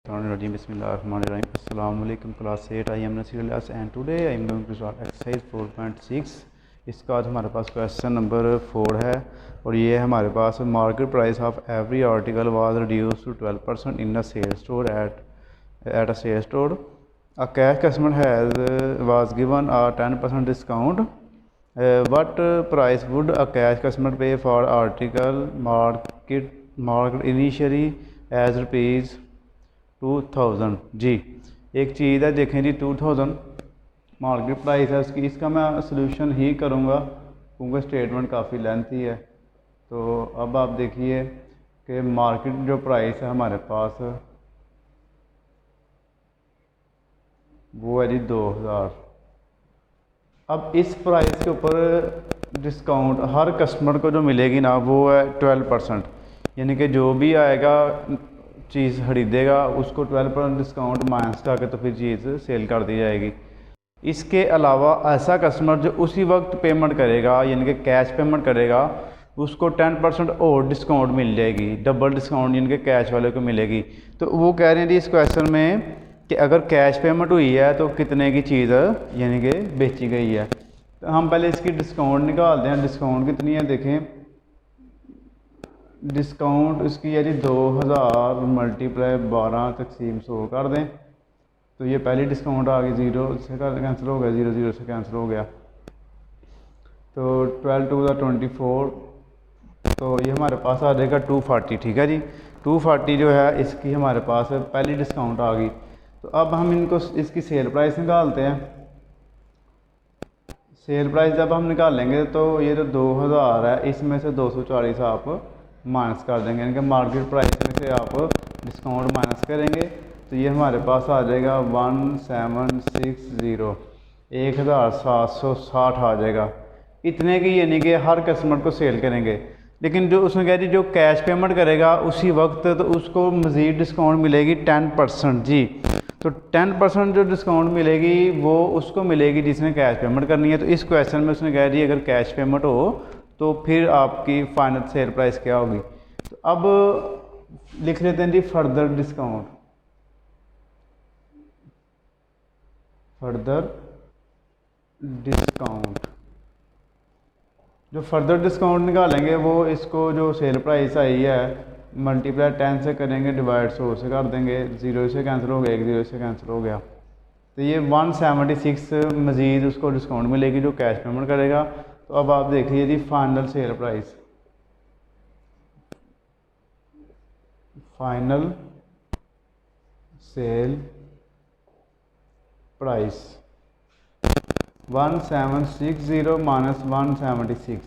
Bismillahirrahmanirrahim. Assalamu alaikum class 8. I am Nasir Ilyas and today I am going to start exercise 4.6. इसका बाद हमारे पास question number 4 है और ये हमारे पास market price of every article was reduce to 12% in a sale store at a sale store. A cash customer was given a 10% discount. What price would a cash customer pay for article marked initially as rupees 2000 जी. एक चीज़ है, देखें जी 2000 market price है उसकी. इसका मैं solution ही करूँगा क्योंकि statement काफ़ी लेंथी है. तो अब आप देखिए कि मार्केट जो प्राइस है हमारे पास वो है जी 2000. अब इस प्राइस के ऊपर डिस्काउंट हर कस्टमर को जो मिलेगी ना वो है 12%. यानी कि जो भी आएगा चीज़ खरीदेगा उसको 12% डिस्काउंट माइनस करके तो फिर चीज़ सेल कर दी जाएगी. इसके अलावा ऐसा कस्टमर जो उसी वक्त पेमेंट करेगा यानी कि कैश पेमेंट करेगा उसको 10% और डिस्काउंट मिल जाएगी. डबल डिस्काउंट यानी कि कैश वाले को मिलेगी. तो वो कह रहे हैं जी इस क्वेश्चन में कि अगर कैश पेमेंट हुई है तो कितने की चीज़ यानी कि बेची गई है. तो हम पहले इसकी डिस्काउंट निकालते हैं. डिस्काउंट कितनी है देखें. डिस्काउंट इसकी है जी 2000 मल्टीप्लाई 12 तकसीम 100 कर दें तो ये पहली डिस्काउंट आ गई. 0 से कैंसिल हो गया, 0 से कैंसिल हो गया. तो 12 टू 24 तो ये हमारे पास आ जाएगा 240. ठीक है जी. 240 जो है इसकी हमारे पास पहली डिस्काउंट आ गई. तो अब हम इनको इसकी सेल प्राइस निकालते हैं. सेल प्राइस जब हम निकालेंगे तो ये जो 2000 है इसमें से 240 आप माइनस कर देंगे यानी कि मार्केट प्राइस में से आप डिस्काउंट माइनस करेंगे तो ये हमारे पास आ जाएगा 1760 1760 आ जाएगा. इतने की यानी कि हर कस्टमर को सेल करेंगे. लेकिन जो उसमें कह रही जो कैश पेमेंट करेगा उसी वक्त तो उसको मज़ीद डिस्काउंट मिलेगी 10% जी. तो 10% जो डिस्काउंट मिलेगी वो उसको मिलेगी जिसने कैश पेमेंट करनी है. तो इस क्वेश्चन में उसने कह रही है अगर कैश पेमेंट हो तो फिर आपकी फाइनल सेल प्राइस क्या होगी. तो अब लिख लेते हैं जी फर्दर डिस्काउंट. जो फर्दर डिस्काउंट निकालेंगे वो इसको जो सेल प्राइस आई है मल्टीप्लाई 10 से करेंगे डिवाइड 100 से कर देंगे. 0 से कैंसिल हो गया, 1 0 से कैंसिल हो गया. तो ये 176 मज़ीद उसको डिस्काउंट मिलेगी जो कैश पेमेंट करेगा. तो अब आप देखिए जी final sale price. Final sale price 1760 minus 176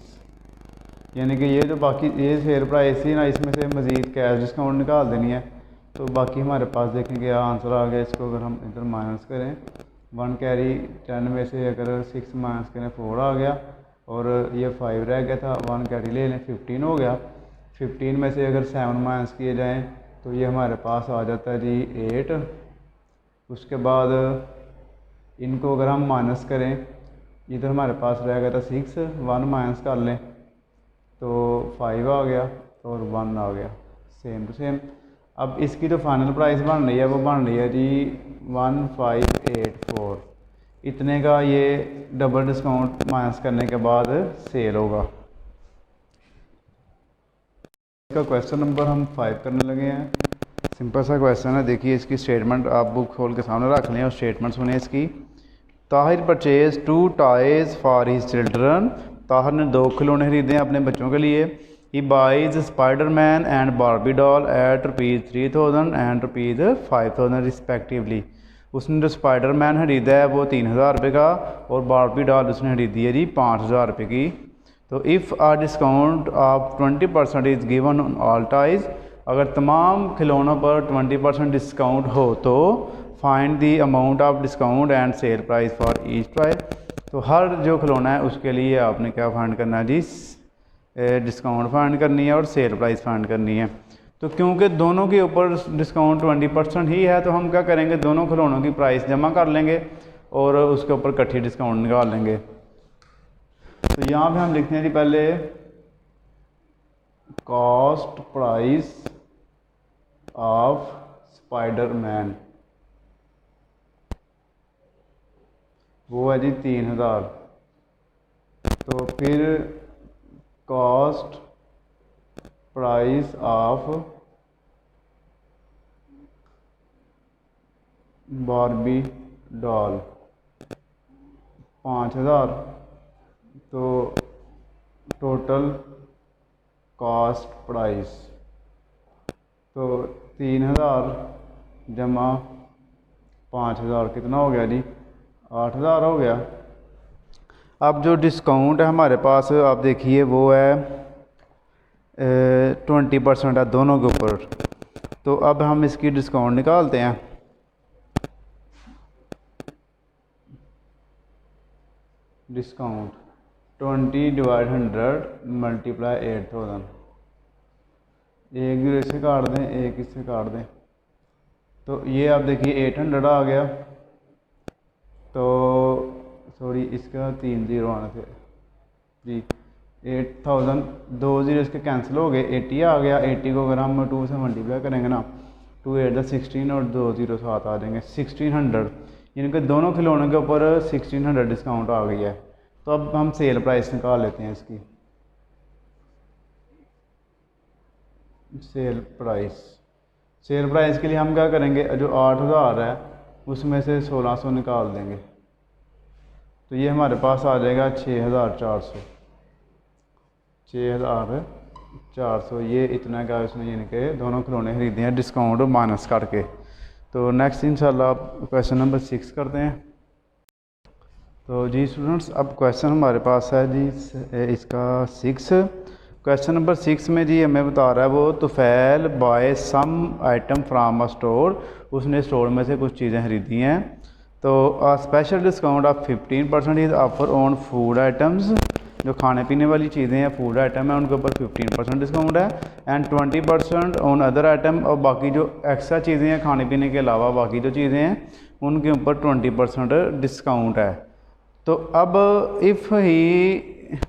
यानी कि ये जो बाकी ये सेल प्राइस थी ना इसमें से मज़ीद कैश डिस्काउंट निकाल देनी है. तो बाकी हमारे पास देखेंगे आंसर आ गया. इसको अगर हम इधर माइनस करें 1 कैरी 10 में से अगर 6 माइनस करें 4 आ गया और ये 5 रह गया था. 1 कैरी ले लें 15 हो गया. 15 में से अगर 7 माइनस किए जाएँ तो ये हमारे पास आ जाता है जी 8. उसके बाद इनको अगर हम माइनस करें इधर हमारे पास रह गया था 6. 1 माइनस कर लें तो 5 आ गया और 1 आ गया. Same to same. अब इसकी जो फाइनल प्राइस बन रही है वो बन रही है जी 1584. इतने का ये डबल डिस्काउंट माइनस करने के बाद सेल होगा. इसका क्वेश्चन नंबर हम 5 करने लगे हैं. सिंपल सा क्वेश्चन है. देखिए इसकी स्टेटमेंट आप बुक खोल के सामने रख लें और स्टेटमेंट सुने इसकी. Tahir purchase 2 toys for his children. Tahir ने 2 खिलौने खरीदे हैं अपने बच्चों के लिए. He buys Spiderman and Barbie doll at ₹3000 and ₹5000 respectively. उसने जो स्पाइडरमैन खरीदा है वो 3000 रुपये का और बारबी डॉल उसने खरीदी है जी 5000 रुपये की. तो if a discount of 20% is given on all toys. अगर तमाम खिलौनों पर 20% डिस्काउंट हो तो find the amount of discount and sale price for each toy. तो हर जो खिलौना है उसके लिए आपने क्या फाइंड करना है जी डिस्काउंट फाइंड करनी है और सेल प्राइस फाइंड करनी है. तो क्योंकि दोनों के ऊपर डिस्काउंट 20% ही है तो हम क्या करेंगे दोनों खिलौनों की प्राइस जमा कर लेंगे और उसके ऊपर इकट्ठी डिस्काउंट निकाल लेंगे. तो यहाँ पे हम लिखते हैं जी पहले कॉस्ट प्राइस ऑफ स्पाइडरमैन, वो है जी 3000। तो फिर cost price of Barbie doll 5000। तो टोटल कॉस्ट प्राइस, तो 3000 जमा 5000 कितना हो गया जी? 8000 हो गया। अब जो डिस्काउंट है हमारे पास, आप देखिए वो है 20% है दोनों के ऊपर। तो अब हम इसकी डिस्काउंट निकालते हैं। डिस्काउंट 20/100 मल्टीप्लाई 8000, एक भी इससे काट दें, एक इससे काट दें, तो ये आप देखिए 800 आ गया। तो सॉरी, इसका 3 0 आने थे जी, 8000, 2 0 इसके कैंसिल हो गए, 80 आ गया। 80 को अगर हम 2 से मल्टीप्लाई करेंगे ना, 2 8 16 और 2 0 7 आ जाएंगे 1600। यानी कि दोनों खिलौनों के ऊपर 1600 डिस्काउंट आ गई है। तो अब हम सेल प्राइस निकाल लेते हैं इसकी। सेल प्राइस के लिए हम क्या करेंगे, जो 8000 है उसमें से 1600 निकाल देंगे, तो ये हमारे पास आ जाएगा 6400। 6400 ये इतना का उसने यानी कि दोनों खिलौने खरीदे हैं डिस्काउंट माइनस करके। तो नेक्स्ट इंशाल्लाह क्वेश्चन नंबर 6 करते हैं। तो जी स्टूडेंट्स, अब क्वेश्चन हमारे पास है जी इसका 6। क्वेश्चन नंबर 6 में जी हमें बता रहा है वो Tufail buy some items from a store, उसने स्टोर में से कुछ चीज़ें खरीदी हैं। तो special discount of 15% is offer on food items, जो खाने पीने वाली चीज़ें हैं फूड आइटम है उनके ऊपर 15% डिस्काउंट है। एंड 20% ऑन अदर आइटम, और बाकी जो एक्स्ट्रा चीज़ें हैं खाने पीने के अलावा बाकी जो चीज़ें हैं उनके ऊपर 20% डिस्काउंट है। तो अब if he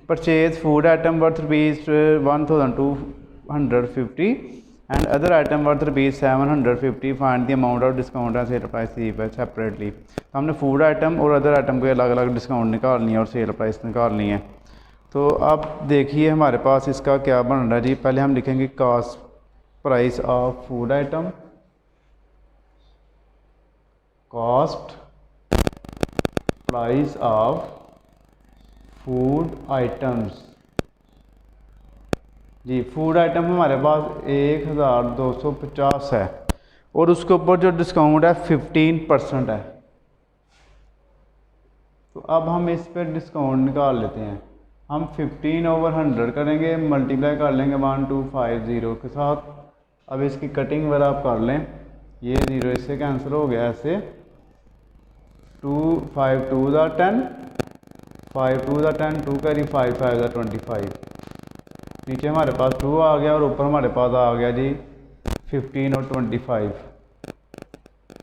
purchase food item worth ₹1250 and other item worth ₹750, find the amount of discount and sale price separately. तो हमने फूड आइटम और अदर आइटम को अलग अलग डिस्काउंट निकालनी है और सेल प्राइस निकालनी है। तो अब देखिए हमारे पास इसका क्या बन रहा है जी। पहले हम लिखेंगे cost price of food item, cost price of food items जी। फूड आइटम हमारे पास 1250 है और उसके ऊपर जो डिस्काउंट है 15% है। तो अब हम इस पर डिस्काउंट निकाल लेते हैं। हम 15/100 करेंगे, मल्टीप्लाई कर लेंगे 1250 के साथ। अब इसकी कटिंग वगैरह आप कर लें, ये 0 इससे कैंसिल हो गया, ऐसे 2 5 2 10, 5 2 10, 2 कैरी 5 5 25। नीचे हमारे पास 2 आ गया और ऊपर हमारे पास आ गया जी 15 और 25।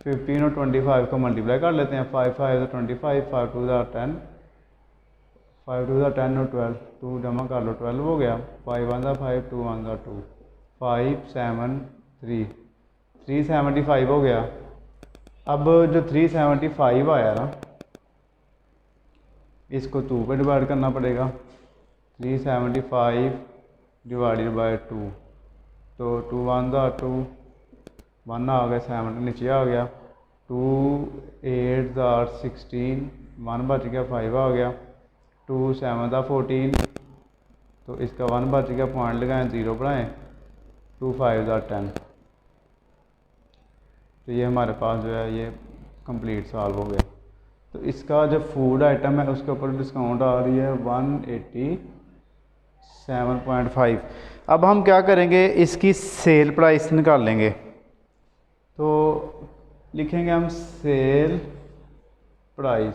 15 और 25 को मल्टीप्लाई कर लेते हैं, 5 5 25, 5 2 10, 5 2 10 और 12, 2 जमा कर लो 12 हो गया, 5 1 5, 2 1 2, 5 7 3, 375 हो गया। अब जो 375 आया ना, इसको 2 पे डिवाइड करना पड़ेगा। 375 डिवाइडेड बाय 2, तो 2 1 2, 1 आ गया, 7 नीचे आ गया, 2 8 16, 1 बच गया, 5 आ गया, 2 7 14, तो इसका 1 बच गया, पॉइंट लगाएं 0 बनाएं, 2 5 10। तो ये हमारे पास जो है ये कंप्लीट सॉल्व हो गया। तो इसका जो फूड आइटम है उसके ऊपर डिस्काउंट आ रही है 187.5। अब हम क्या करेंगे, इसकी सेल प्राइस निकाल लेंगे। तो लिखेंगे हम सेल प्राइस।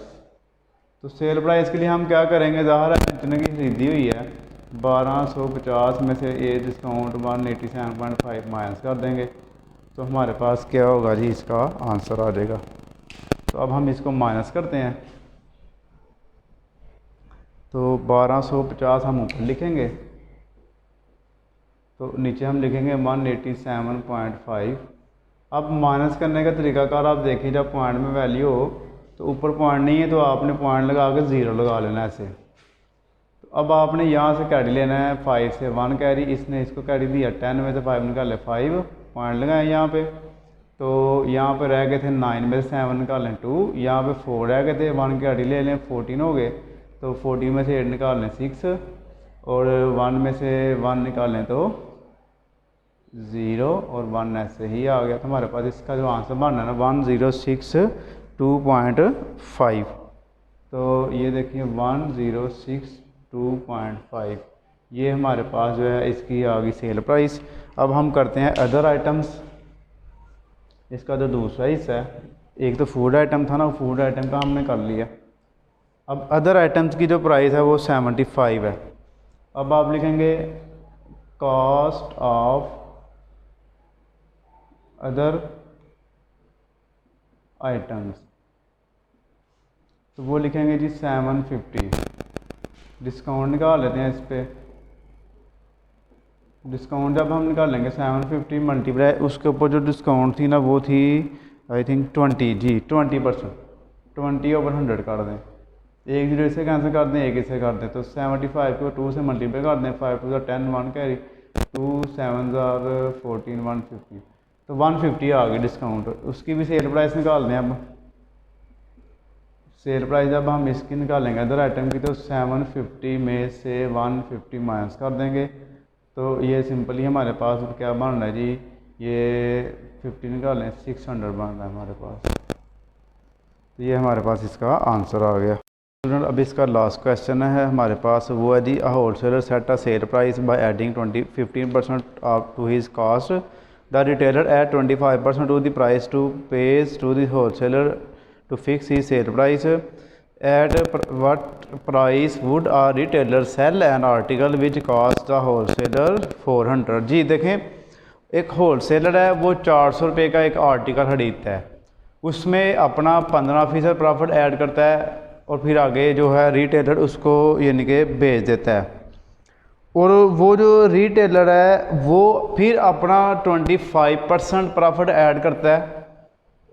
तो सेल प्राइस के लिए हम क्या करेंगे, ज़ाहिर है जितने की खरीदी हुई है 1250 में से ये डिस्काउंट 187.5 माइनस कर देंगे, तो हमारे पास क्या होगा जी, इसका आंसर आ जाएगा। तो अब हम इसको माइनस करते हैं। तो 1250 हम ऊपर लिखेंगे, तो नीचे हम लिखेंगे 187.5 अब माइनस करने का तरीकाकार आप देखिए, जब पॉइंट में वैल्यू हो तो ऊपर पॉइंट नहीं है तो आपने पॉइंट लगा के 0 लगा लेना ऐसे। तो अब आपने यहाँ से कैरी लेना है 5 से 1 कैरी, इसने इसको कैरी दिया 10 में से 5 निकाले 5 पॉइंट लगाए यहाँ पे। तो यहाँ पे रह गए थे 9 में से 7 निकालें 2, यहाँ पे 4 रह गए थे 1 कैरी ले लें 14 हो गए। तो 14 में से 8 निकाल लें 6 और 1 में से 1 निकाल लें तो 0 और 1 ऐसे ही आ गया। तो हमारे पास इसका जो आंसर बनना है ना 1062.5। तो ये देखिए 1062.5 ये हमारे पास जो है इसकी आ गई सेल प्राइस। अब हम करते हैं अदर आइटम्स। इसका जो दूसरा हिस्सा है, एक तो फूड आइटम था ना, फूड आइटम का हमने कर लिया। अब अदर आइटम्स की जो प्राइस है वो 75 है। अब आप लिखेंगे कॉस्ट ऑफ अदर आइटम्स, तो वो लिखेंगे जी 750। डिस्काउंट निकाल लेते हैं इस पर। डिस्काउंट जब हम निकालेंगे 750 मल्टीप्लाई उसके ऊपर जो डिस्काउंट थी ना वो थी आई थिंक 20 जी 20%। 20 ओवर 100 कर दें, एक 0 से कैंसिल कर दें, एक इसे कर दें। तो 75 को 2 से मल्टीप्लाई कर दें, 5 2 10 1 कैरी 2 7 14 150। तो 150 आ गई डिस्काउंट। उसकी भी सेल प्राइस निकाल दें। अब सेल प्राइस जब हम इसकी निकालेंगे अदर आइटम की तो 750 में से 150 माइनस कर देंगे। तो ये सिंपली हमारे पास क्या बन रहा है जी, ये 50 निकालें 600 बन रहा है हमारे पास। तो ये हमारे पास इसका आंसर आ गया। स्टूडेंट अब इसका लास्ट क्वेश्चन है हमारे पास, वो है जी a wholesaler set a sale price by adding 15% to his cost. The retailer at 25% to the price to pays to the wholesaler to fix he sale price. At what price would a retailer sell an article which cost the wholesaler 400। जी देखें, एक wholesaler है वो 400 रुपये का एक article खरीदता है, उसमें अपना 15% प्रॉफिट ऐड करता है और फिर आगे जो है रिटेलर उसको यानी कि बेच देता है। और वो जो रिटेलर है वो फिर अपना 25% प्रॉफिट ऐड करता है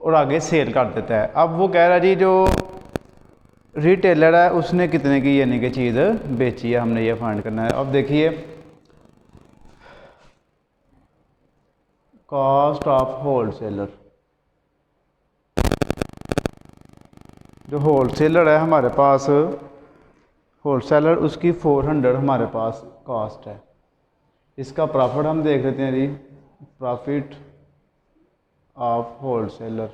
और आगे सेल कर देता है। अब वो कह रहा है जी जो रिटेलर है उसने कितने की यानी कि चीज़ बेची है, हमने ये फाइंड करना है। अब देखिए कॉस्ट ऑफ होलसेलर, जो होलसेलर है हमारे पास, होलसेलर उसकी 400 हमारे पास कॉस्ट है। इसका प्रॉफिट हम देख लेते हैं जी, प्रॉफिट ऑफ होलसेलर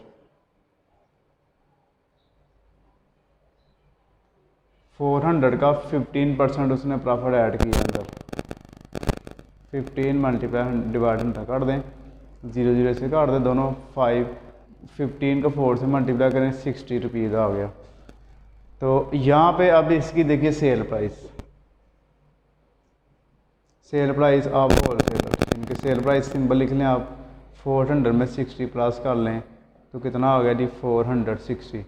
400 का 15% उसने प्रॉफिट ऐड किया अंदर। 15 मल्टीप्लाई डिवाइड कर दें, 0 0 से काट दें दोनों, 15 को 4 से मल्टीप्लाई करें 60 रुपीज़ आ गया। तो यहाँ पे अब इसकी देखिए sale price, sale price of wholesaler, इनके सेल प्राइस सिंबल लिख लें आप, 400 में 60 प्लस कर लें तो कितना हो गया जी 460।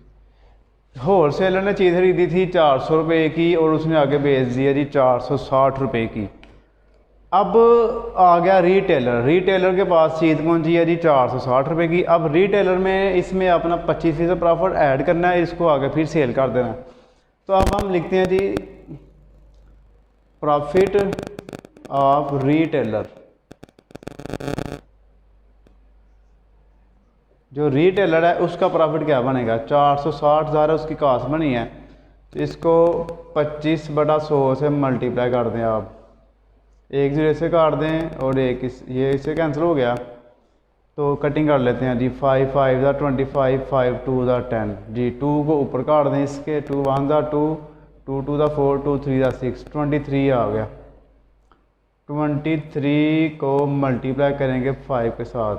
होलसेलर ने चीज़ खरीदी थी 400 रुपये की और उसने आगे बेच दिया जी 460 रुपये की। अब आ गया रिटेलर, रिटेलर के पास चीज़ पहुंची है जी 460 रुपये की। अब रिटेलर में इसमें अपना 25% प्रॉफिट ऐड करना है, इसको आगे फिर सेल कर देना है। तो अब हम लिखते हैं जी प्रॉफिट ऑफ रिटेलर। जो रिटेलर है उसका प्रॉफिट क्या बनेगा, 460,000 उसकी कॉस्ट बनी है, तो इसको 25/100 से मल्टीप्लाई कर दें आप, एक 0 से काट दें और एक ये इससे कैंसिल हो गया तो कटिंग कर लेते हैं जी, 5 5 25 5 2 10 जी, 2 को ऊपर काट दें इसके, 2 1 2 2 2 4 2 3 6 23 आ गया। 23 को मल्टीप्लाई करेंगे 5 के साथ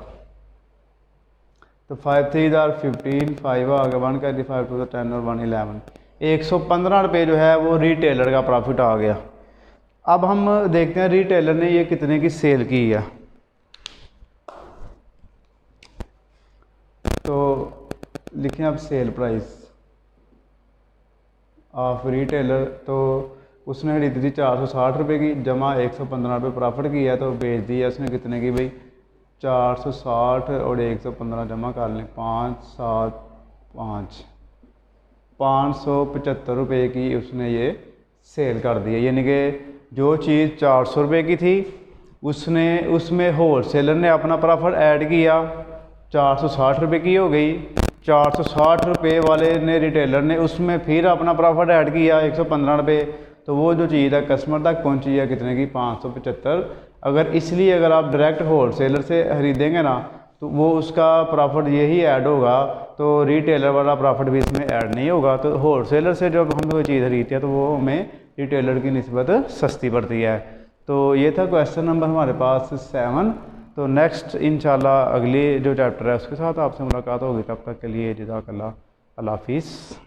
तो 5 3 15, 5 आ गया, 1 कर 5 2 10 और 1 11, 115 रुपये जो है वो रिटेलर का प्रॉफिट आ गया। अब हम देखते हैं रिटेलर ने ये कितने की सेल की है। तो लिखें अब सेल प्राइस ऑफ रिटेलर, तो उसने खरीदी थी 460 रुपये की, जमा 115 रुपये प्रॉफिट किया तो बेच दिया उसने कितने की भाई 460 और 115 जमा कर लें, 575 575 रुपये की उसने ये सेल कर दी है। यानी कि जो चीज़ 400 रुपये की थी उसमें होल सेलर ने अपना प्रॉफिट ऐड किया, 460 रुपये की हो गई। 460 रुपये वाले ने रिटेलर ने उसमें फिर अपना प्रॉफिट ऐड किया 115 रुपये। तो वो जो चीज़ है कस्टमर तक पहुंची है कितने की, 575। अगर आप डायरेक्ट होल सेलर से खरीदेंगे ना तो वो उसका प्रॉफिट यही ऐड होगा, तो रिटेलर वाला प्रॉफिट भी इसमें ऐड नहीं होगा। तो होल सेलर से जब हम कोई चीज़ खरीदते हैं तो वो हमें रिटेलर की निस्बत सस्ती पड़ती है। तो ये था क्वेश्चन नंबर हमारे पास 7। तो नेक्स्ट इंशाल्लाह अगली जो चैप्टर है उसके साथ आपसे मुलाकात होगी। तब तक के लिए जज़ाकल्लाह, अल्लाह हाफिज़।